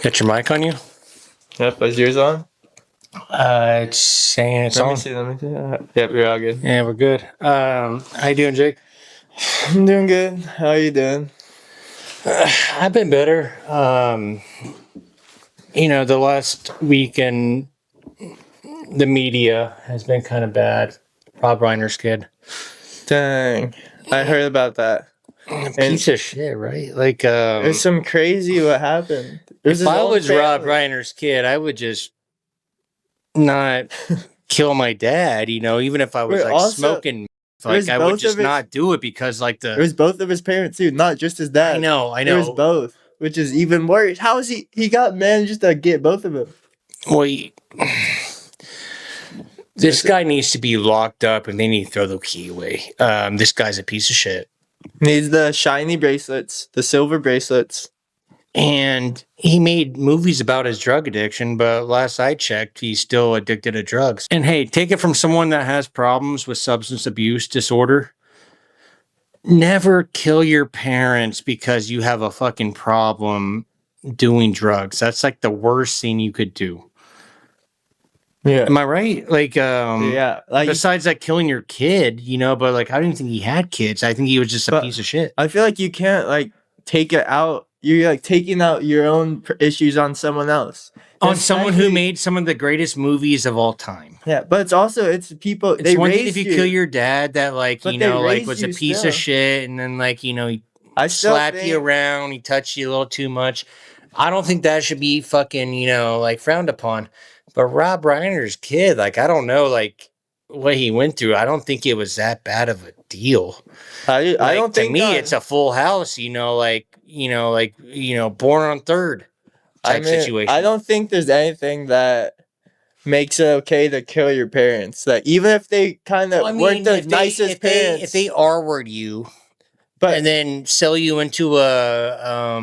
Got your mic on you? Yep, is yours on? It's saying it's Let on. me see. Yep, you're all good. Yeah, we're good. How you doing, Jake? I'm doing good. How are you doing? I've been better. The last week in the media has been kind of bad. Rob Reiner's kid. Dang, I heard about that. Piece of shit, right? Like, There's some crazy what happened. if I was Rob Reiner's kid, I would just not kill my dad, even if I was smoking. Like, I would just not do it because, like, it was both of his parents too, not just his dad. I know. It was both, which is even worse. How is he got managed to get both of them? Well, this guy needs to be locked up, and they need to throw the key away. This guy's a piece of shit. Needs the shiny bracelets, the silver bracelets. And he made movies about his drug addiction, but last I checked, he's still addicted to drugs. And hey, take it from someone that has problems with substance abuse disorder. Never kill your parents because you have a fucking problem doing drugs. That's like the worst thing you could do. Yeah. Am I right? Like, yeah. Like, besides like killing your kid, but like, I didn't think he had kids. I think he was just a piece of shit. I feel like you can't like take it out. You're like taking out your own issues on someone else. On someone who made some of the greatest movies of all time. Yeah, but it's people. It's one thing if you kill your dad that like, like was a piece of shit, and then like, he slapped you around, he touched you a little too much. I don't think that should be fucking, like frowned upon. But Rob Reiner's kid, like, I don't know, like, what he went through. I don't think it was that bad of a deal. I don't think to me it's a full house, born on third type situation. I don't think there's anything that makes it okay to kill your parents. Like, even if they kind of weren't the nicest parents. If they R-word you, and then sell you into a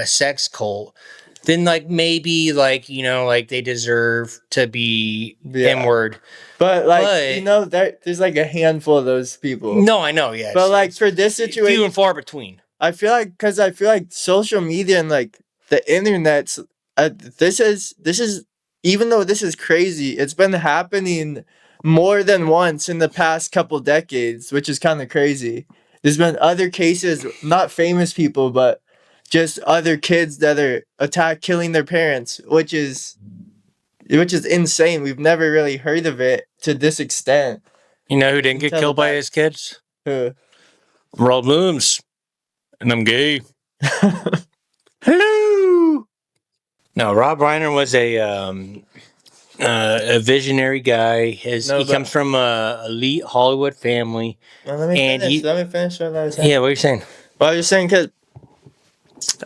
sex cult, then like maybe like like they deserve to be N-word. But like there's like a handful of those people. No, I know, yes. But like for this situation, few and far between. I feel like social media and like the internet's this is even though this is crazy, it's been happening more than once in the past couple decades, which is kind of crazy. There's been other cases, not famous people, but just other kids that are killing their parents, which is insane. We've never really heard of it to this extent. You know who didn't get killed by his kids? Who? Rob Williams. And I'm gay. Hello. No, Rob Reiner was a visionary guy. He comes from a elite Hollywood family. Let me finish what I was saying. Yeah, what are you saying? Well, I was saying because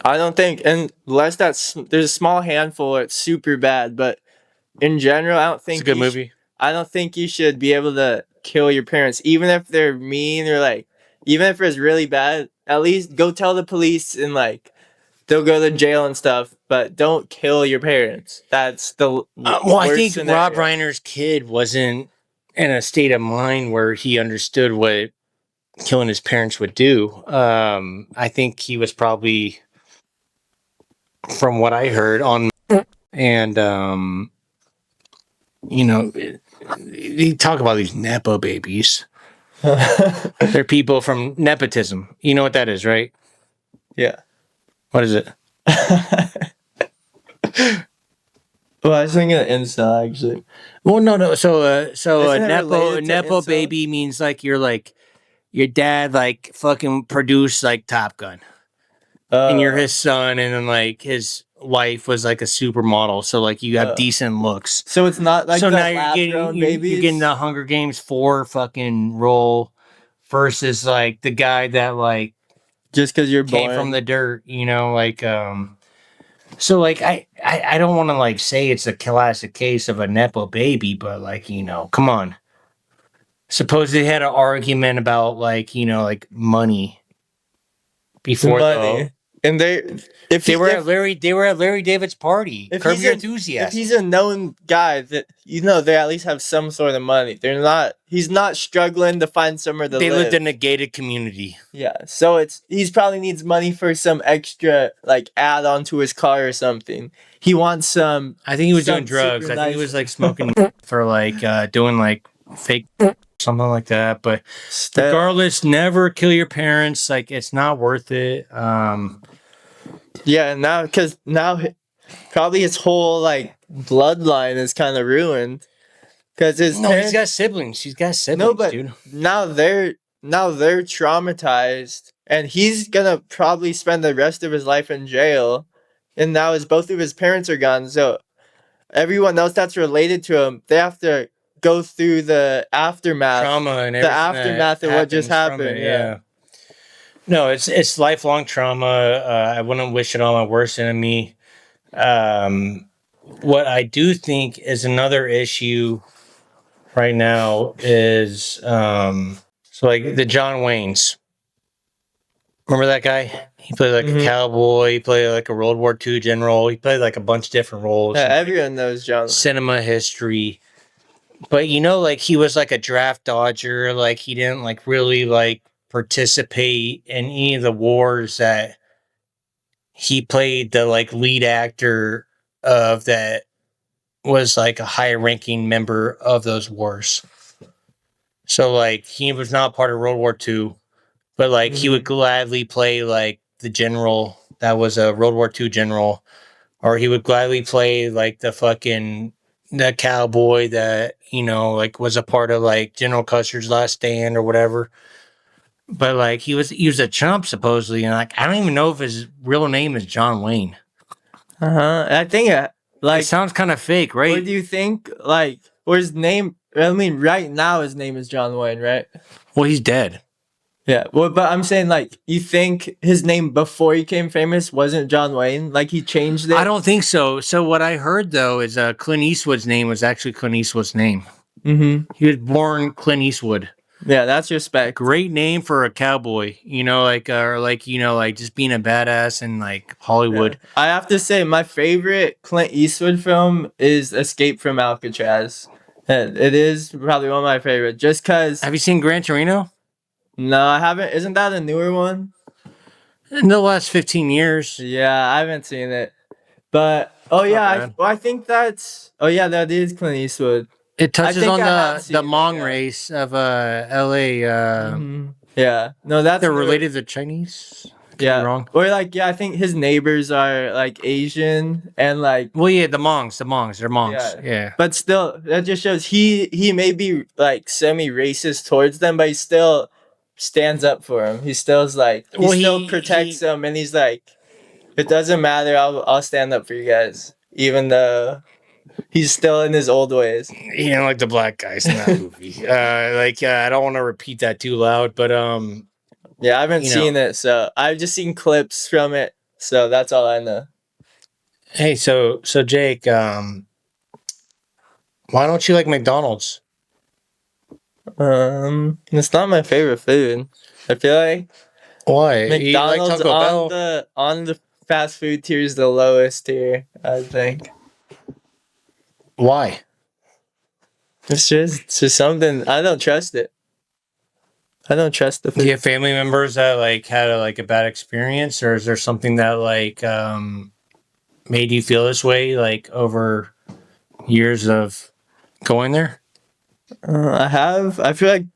I don't think, unless there's a small handful, it's super bad. But in general, I don't think it's a good movie. I don't think you should be able to kill your parents, even if they're mean or like, even if it's really bad. At least go tell the police and like they'll go to jail and stuff. But don't kill your parents. That's the I think scenario. Rob Reiner's kid wasn't in a state of mind where he understood what killing his parents would do. I think he was probably, from what I heard on, and you talk about these Nepo babies. They're people from nepotism. You know what that is, right? Yeah. What is it? Well, I was thinking of incel, actually. Well, no. So a nepo baby means like you're like your dad like fucking produced like Top Gun, and you're his son, and then like his wife was like a supermodel, so like you have decent looks. So it's not like now you're getting the Hunger Games 4 fucking role versus like the guy that like just because you're came from the dirt, like So like I don't want to like say it's a classic case of a nepo baby, but like come on. Suppose they had an argument about like like money before And They were at Larry David's party. Curb Your if Enthusiasm. he's a known guy, that they at least have some sort of money. He's not struggling to find somewhere to They live. lived in a gated community. Yeah, so he's probably needs money for some extra like add on to his car or something. He wants some. I think he was doing some drugs. super I think he nice- was like smoking for like doing like fake something like that. But Still- regardless, never kill your parents. Like it's not worth it. Yeah, because now probably his whole like bloodline is kind of ruined. Because his parents, he's got siblings. He's got siblings, no, but dude. now they're traumatized, and he's gonna probably spend the rest of his life in jail. And now both of his parents are gone, so everyone else that's related to him, they have to go through the aftermath, Trauma and the everything aftermath of what just happens from happened. it, Yeah. No, it's lifelong trauma. I wouldn't wish it on my worst enemy. What I do think is another issue right now is so like the John Waynes. Remember that guy? He played like a cowboy. He played like a World War II general. He played like a bunch of different roles. Yeah, in, everyone knows John. cinema history. But like he was like a draft dodger. Like he didn't like really like participate in any of the wars that he played the like lead actor of that was like a high ranking member of those wars. So like he was not part of World War II, but like he would gladly play like the general that was a World War II general, or he would gladly play like the cowboy that like was a part of like General Custer's Last Stand or whatever. But like he was a chump supposedly, and like I don't even know if his real name is John Wayne. I think It sounds kind of fake, right? What do you think? Like, or his name? I mean, right now his name is John Wayne, right? Well, he's dead. Yeah. Well, but I'm saying, like, you think his name before he became famous wasn't John Wayne? Like, he changed it? I don't think so. So what I heard though is Clint Eastwood's name was actually Clint Eastwood's name. Mm-hmm. He was born Clint Eastwood. Yeah, that's respect. Great name for a cowboy, like like just being a badass in like Hollywood. Yeah. I have to say, my favorite Clint Eastwood film is Escape from Alcatraz. It is probably one of my favorite, just because. Have you seen Gran Torino? No, I haven't. Isn't that a newer one? In the last 15 years. Yeah, I haven't seen it. But I think that's. Oh yeah, that is Clint Eastwood. It touches on the Hmong yeah. race of LA. Yeah, no, They're related to the Chinese. Yeah, wrong. Or like, yeah, I think his neighbors are like Asian and like. Well, yeah, the Hmongs, they're Hmongs. Yeah. But still, that just shows he may be like semi-racist towards them, but he still stands up for him. He still's like he still protects them, and he's like, it doesn't matter. I'll stand up for you guys, even though he's still in his old ways. Like the black guys in that movie. I don't want to repeat that too loud, but yeah, I haven't seen it, so I've just seen clips from it, so that's all I know. Hey, so Jake, why don't you like McDonald's? It's not my favorite food. I feel like Why? McDonald's on the fast food tier is the lowest tier, I think. Why? It's just something I don't trust it. I don't trust the food. Do you have family members that like had a bad experience, or is there something that like made you feel this way like over years of going there? I feel like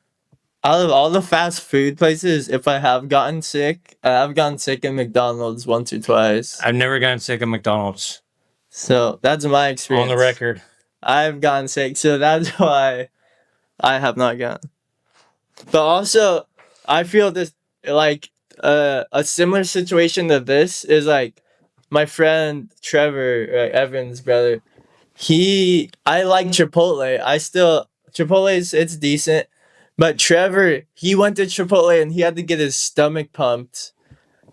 out of all the fast food places, if I have gotten sick, I've gotten sick in McDonald's once or twice. I've never gotten sick at McDonald's. So that's my experience. On the record. I've gotten sick, so that's why I have not gotten. But also, I feel this like a similar situation to this is like my friend Trevor, Evan's brother. I like Chipotle. Chipotle's it's decent, but Trevor, he went to Chipotle and he had to get his stomach pumped,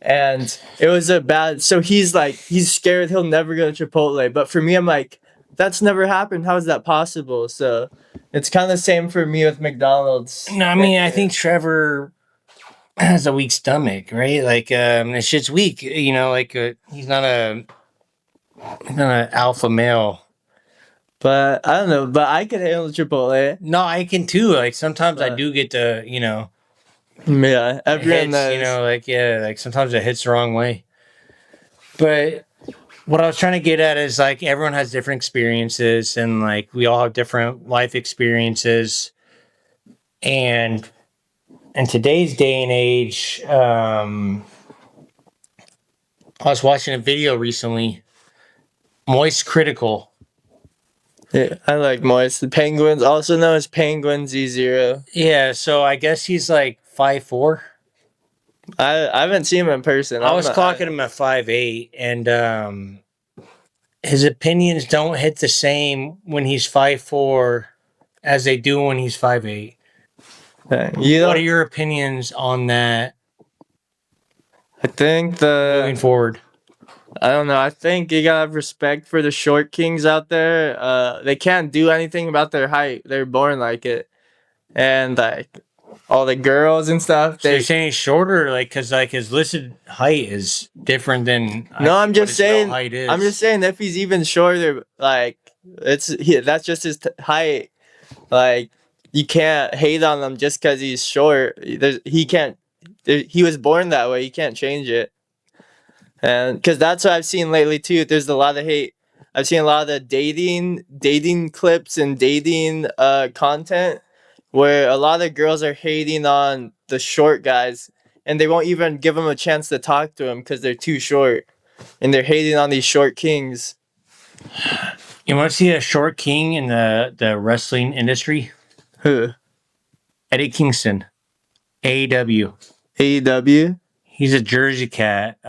and it was so he's scared he'll never go to Chipotle. But for me, I'm like, that's never happened. How is that possible? So it's kind of the same for me with McDonald's. No, I mean, I think Trevor has a weak stomach, right? Like, this shit's weak. You know, like he's not an alpha male. But I don't know. But I could handle Chipotle. No, I can too. Like sometimes I But- do get the, you know, Yeah, it everyone hits, you knows. know, like yeah, like sometimes it hits the wrong way. But what I was trying to get at is like everyone has different experiences, and like we all have different life experiences. And in today's day and age, I was watching a video recently, Moist Critical. Yeah, I like Moist. The Penguins, also known as Penguin Z0. Yeah, so I guess he's like 5'4". I haven't seen him in person. I was clocking him at 5'8", and his opinions don't hit the same when he's 5'4" as they do when he's 5'8". What are your opinions on that I think moving forward? I don't know. I think you gotta have respect for the short kings out there. They can't do anything about their height. They're born like it, and like all the girls and stuff. So you're saying he's shorter, like because like his listed height is different than No, I'm what just his real saying. height is. I'm just saying if he's even shorter, like that's just his height. Like you can't hate on him just because he's short. He can't. He was born that way. You can't change it. And because that's what I've seen lately too. There's a lot of hate. I've seen a lot of the dating clips and dating content where a lot of girls are hating on the short guys, and they won't even give them a chance to talk to them because they're too short, and they're hating on these short kings. You want to see a short king in the wrestling industry? Who? Eddie Kingston, AEW. AEW. He's a Jersey cat.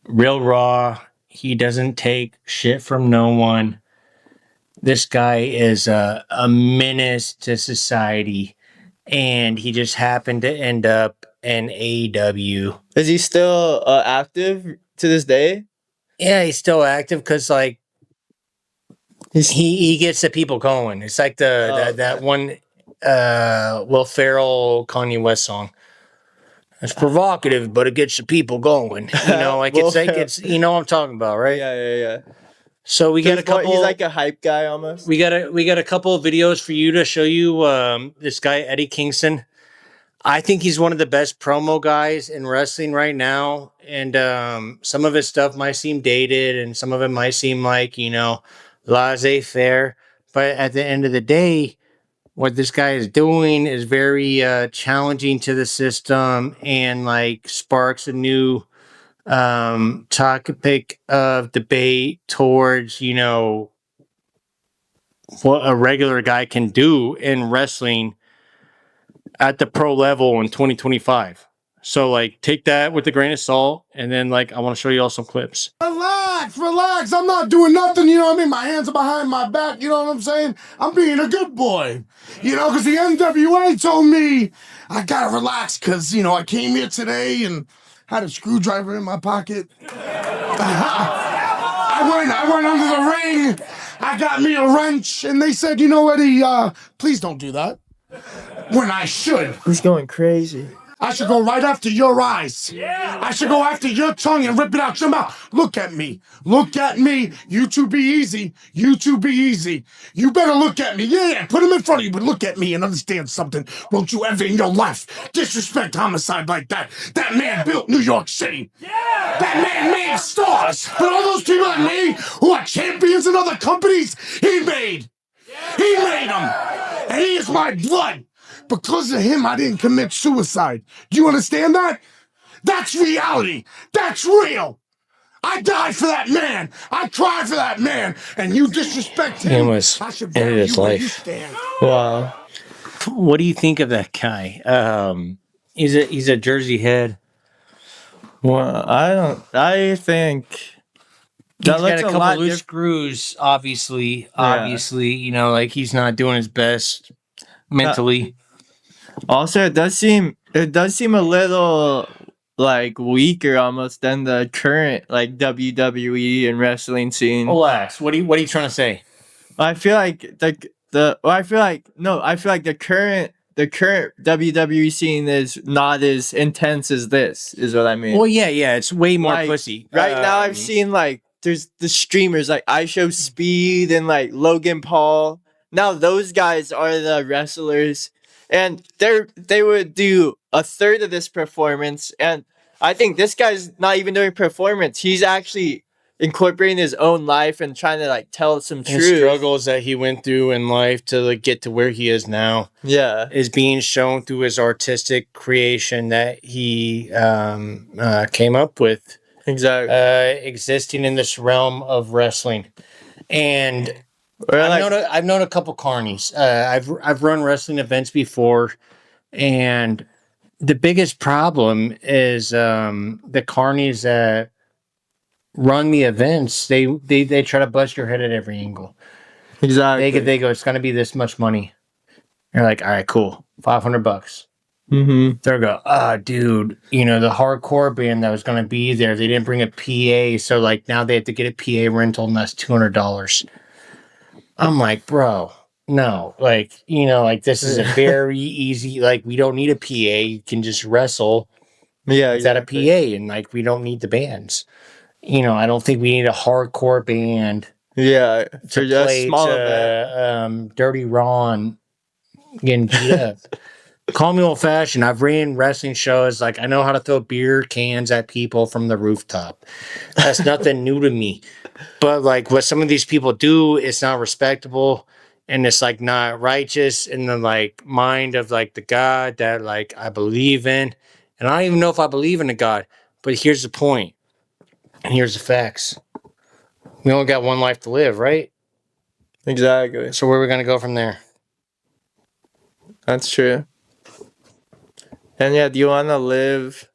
Real raw. He doesn't take shit from no one. This guy is a menace to society, and he just happened to end up in AEW. Is he still active to this day? Yeah, he's still active because like he gets the people going. It's like that one Will Ferrell Kanye West song. It's provocative, but it gets the people going. You know, like it's you know what I'm talking about, right? Yeah. So we got a couple. He's like a hype guy almost. We got a couple of videos for you to show you this guy Eddie Kingston. I think he's one of the best promo guys in wrestling right now, and some of his stuff might seem dated, and some of it might seem like laissez-faire. But at the end of the day, what this guy is doing is very challenging to the system, and like sparks a new topic of debate towards what a regular guy can do in wrestling at the pro level in 2025. So like take that with a grain of salt, and then like I want to show you all some clips. Relax. I'm not doing nothing, you know what I mean? My hands are behind my back, you know what I'm saying? I'm being a good boy, you know, because the NWA told me I gotta relax because, you know, I came here today and had a screwdriver in my pocket. I went under the ring. I got me a wrench, and they said, you know, Eddie, please don't do that. When I should. He's going crazy. I should go right after your eyes. Yeah. I should go after your tongue and rip it out your mouth. Look at me. Look at me. You two be easy. You two be easy. You better look at me. Yeah, put him in front of you, but look at me and understand something. Won't you ever in your life disrespect homicide like that? That man built New York City. Yeah. That man made stars. But all those people like me who are champions in other companies, he made. He made them. And he is my blood. Because of him, I didn't commit suicide. Do you understand that? That's reality. That's real. I died for that man. I cried for that man. And you disrespect him. I should end his life. Wow. What do you think of that guy? He's a Jersey head. Well, I think He's got a couple loose screws. Obviously, you know, like he's not doing his best mentally. Also, it does seem a little like weaker almost than the current like WWE and wrestling scene. Relax. What are you trying to say? I feel like the current the current WWE scene is not as intense as this, is what I mean. Well, yeah, it's way more Like, pussy. right now I've seen like there's the streamers like I Show Speed and like Logan Paul. Now those guys are the wrestlers, and they would do a third of this performance, and I think this guy's not even doing performance. He's actually incorporating his own life and trying to like tell some his truth. struggles that he went through in life to like get to where he is now. Yeah, Is being shown through his artistic creation that he came up with, exactly. existing in this realm of wrestling. And Or I've known a couple carnies. I've run wrestling events before, and the biggest problem is the carnies that run the events. They try to bust your head at every angle. exactly. They go, it's going to be this much money. You're like, all right, cool, $500. Mm-hmm. They'll go, dude, you know, the hardcore band that was going to be there, they didn't bring a PA, so like now they have to get a PA rental, and that's $200. I'm like, bro, no, like, you know, like this is a very easy, like we don't need a PA, you can just wrestle Yeah, without exactly. a PA, and like we don't need the bands. You know, I don't think we need a hardcore band Yeah, to for just play small event. to Dirty Ron getting beat up. Call me old fashioned. I've ran wrestling shows. Like I know how to throw beer cans at people from the rooftop. That's nothing new to me. But like what some of these people do, it's not respectable, and it's like not righteous in the like mind of like the God that like I believe in. And I don't even know if I believe in a God. But here's the point, and here's the facts. We only got one life to live, right? Exactly. So where are we gonna go from there? That's true. And yeah, do you want to live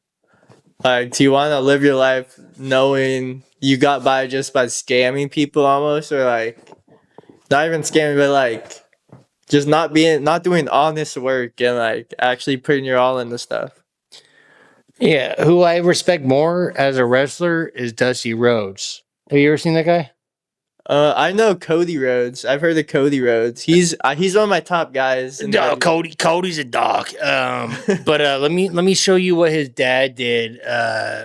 your life knowing you got by just by scamming people almost, or like not even scamming, but like just not doing honest work and like actually putting your all into stuff? Yeah, who I respect more as a wrestler is Dusty Rhodes. Have you ever seen that guy? I know Cody Rhodes. I've heard of Cody Rhodes. He's one of my top guys. No, Cody's a dog. But let me show you what his dad did.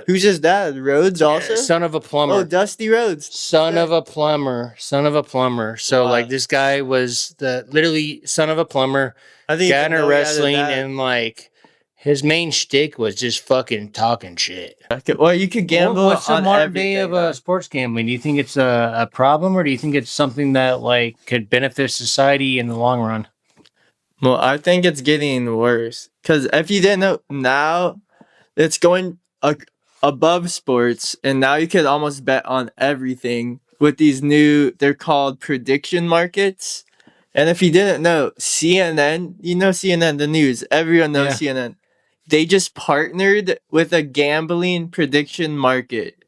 Who's his dad? Rhodes also? Son of a plumber. Oh, Dusty Rhodes. Son of a plumber. So Wow. like this guy was the literally son of a plumber. I think Got into wrestling, and like his main shtick was just fucking talking shit. Well, you could gamble What's the on modern day everything, of sports gambling? Do you think it's a problem, or do you think it's something that like could benefit society in the long run? Well, I think it's getting worse because if you didn't know, now it's going above sports, and now you could almost bet on everything with these new. They're called prediction markets. And if you didn't know, CNN, you know CNN, the news, everyone knows CNN. They just partnered with a gambling prediction market,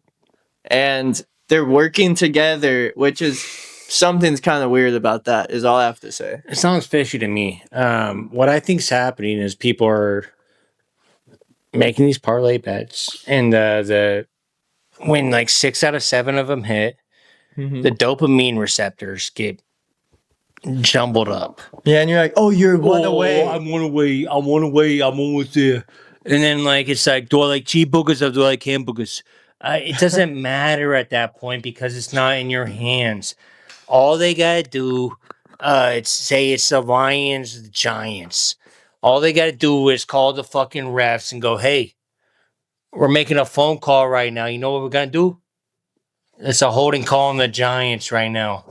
and they're working together, which is something's kind of weird about that, is all I have to say. It sounds fishy to me. What I think's happening is people are making these parlay bets, and when like 6 out of 7 of them hit, the dopamine receptors get jumbled up. Yeah, and you're like, oh, you're one away. I'm one away. I'm almost there. And then like it's like, do I like cheeseburgers or do I like hamburgers? It doesn't matter at that point because it's not in your hands. All they gotta do, say it's the Lions, the Giants. All they gotta do is call the fucking refs and go, hey, we're making a phone call right now. You know what we're gonna do? It's a holding call on the Giants right now.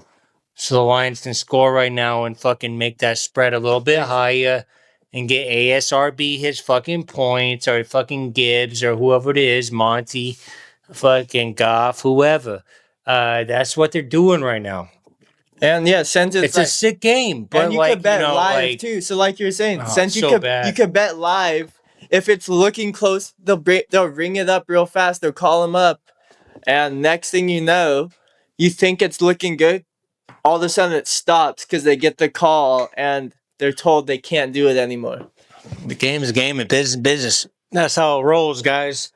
So the Lions can score right now and fucking make that spread a little bit higher and get ASRB his fucking points, or fucking Gibbs or whoever it is, Monty, fucking Goff, whoever. That's what they're doing right now. And yeah, since It's a sick game, but and you like, could bet you know, live like, too. So like you're saying, Oh, since so bad. you could bet live. If it's looking close, they'll ring it up real fast. They'll call them up, and next thing you know, you think it's looking good. All of a sudden, it stops because they get the call and they're told they can't do it anymore. The game's a game and business is business. That's how it rolls, guys.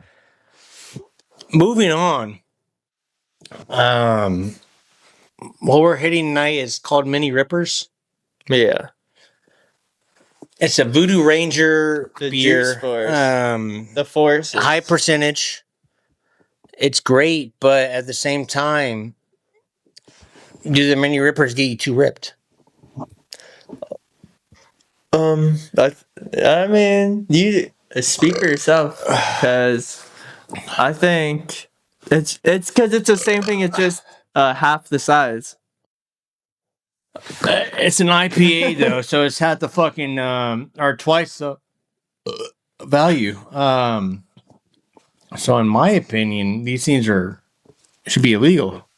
Moving on. What we're hitting tonight is called Mini Rippers. Yeah. It's a Voodoo Ranger The beer. Juice Force. The Force. High percentage. It's great, but at the same time, do the mini rippers get you too ripped? I mean, you speak for yourself, because I think it's because it's the same thing. It's just half the size. It's an IPA though, so it's had the fucking or twice the value. So in my opinion, these things should be illegal.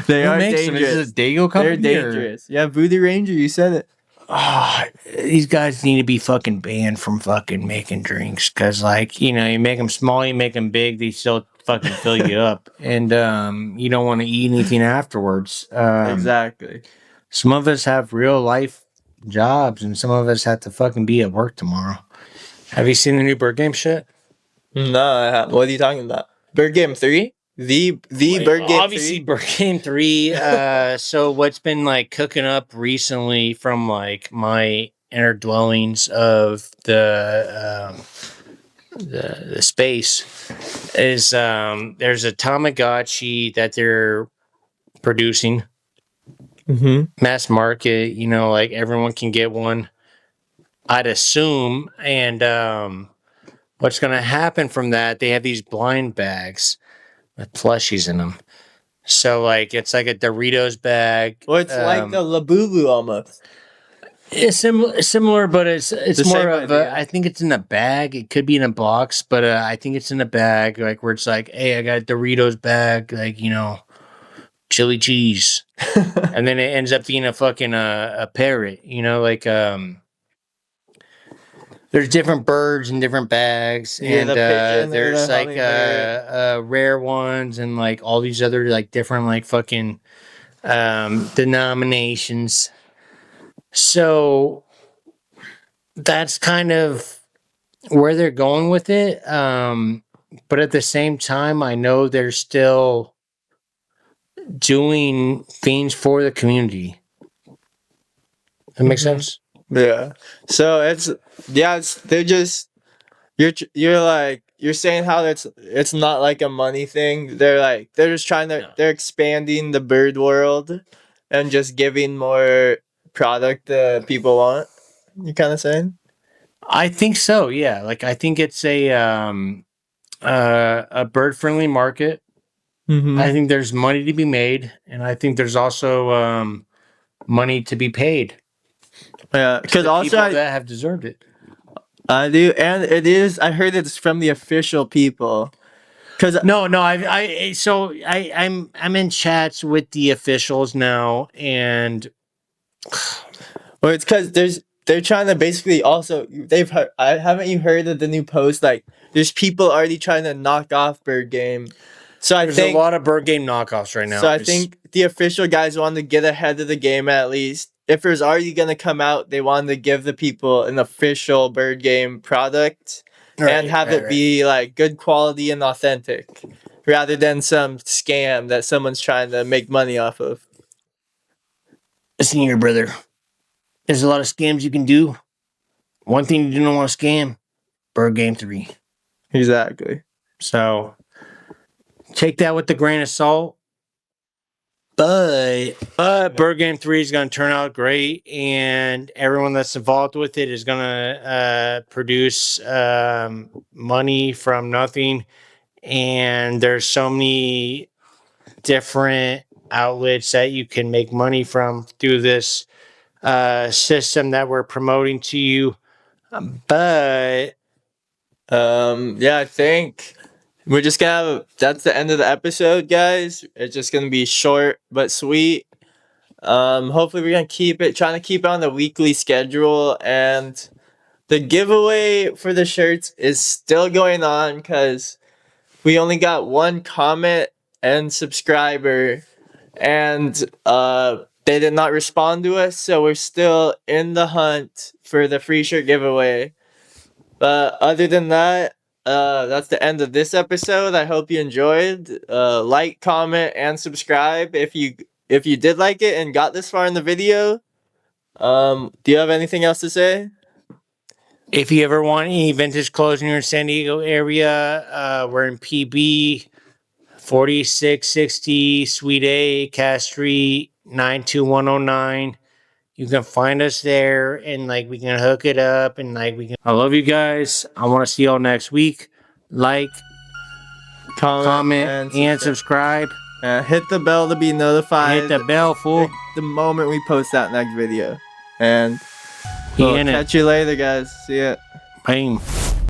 They Who are makes them? Is dangerous. this a Dago company? They're dangerous. Yeah, Voodoo Ranger. You said it. These guys need to be fucking banned from fucking making drinks, because, like, you know, you make them small, you make them big, they still fucking fill you up, and you don't want to eat anything afterwards. Exactly. Some of us have real life jobs, and some of us have to fucking be at work tomorrow. Have you seen the new Bird Game shit? No, I haven't. What are you talking about? Bird Game 3? The Bird Game Obviously 3? Bird Game 3. So what's been like cooking up recently from like my inner dwellings of the space is there's a Tamagotchi that they're producing, mass market, you know, like everyone can get one, I'd assume. And what's going to happen from that, they have these blind bags with plushies in them. So like it's like a Doritos bag. Well, it's like the Labubu almost. It's similar, but it's The more same of idea. I think it's in a bag. It could be in a box, but I think it's in a bag, like where it's like, hey, I got a Doritos bag, like, you know, chili cheese, and then it ends up being a fucking a parrot, you know, like there's different birds in different bags, Yeah, and the pigeon or there's the like hummingbird. rare ones and like all these other like different like fucking denominations. So that's kind of where they're going with it. But at the same time, I know they're still doing things for the community. That makes sense? Yeah. So they're just you're saying how it's not like a money thing. They're just trying to they're expanding the bird world and just giving more product that people want. You kind of saying? I think so, yeah. Like I think it's a bird friendly market. I think there's money to be made, and I think there's also money to be paid. Yeah, because The also people that have deserved it. I do, and it is. I heard it's from the official people. Because No, I'm in chats with the officials now, and well, it's because they're trying to basically also they've heard. Haven't you heard of the new post? Like, there's people already trying to knock off Bird Game. So there's a lot of Bird Game knockoffs right now. So I think the official guys wanted to get ahead of the game at least. If it was already going to come out, they wanted to give the people an official Bird Game product and have it be like good quality and authentic, rather than some scam that someone's trying to make money off of. Listen here, brother. There's a lot of scams you can do. One thing you don't want to scam, Bird Game 3. Exactly. So take that with a grain of salt. But Bird Game 3 is going to turn out great, and everyone that's involved with it is going to produce money from nothing. And there's so many different outlets that you can make money from through this system that we're promoting to you. But yeah, I think we're just gonna that's the end of the episode, guys. It's just gonna be short but sweet. Hopefully we're gonna trying to keep it on the weekly schedule, and the giveaway for the shirts is still going on because we only got one comment and subscriber, and they did not respond to us, so we're still in the hunt for the free shirt giveaway. But other than that, that's the end of this episode. I hope you enjoyed. Like, comment, and subscribe if you did like it and got this far in the video. Do you have anything else to say? If you ever want any vintage clothes in your San Diego area, we're in PB 4660 Suite A, Cass Street 92109. You can find us there and like we can hook it up and like we can. I love you guys. I want to see y'all next week. Like, comment, and subscribe. Hit the bell to be notified. Hit the bell, fool. The moment we post that next video. And We we'll in it. catch you later, guys. See ya. Bang.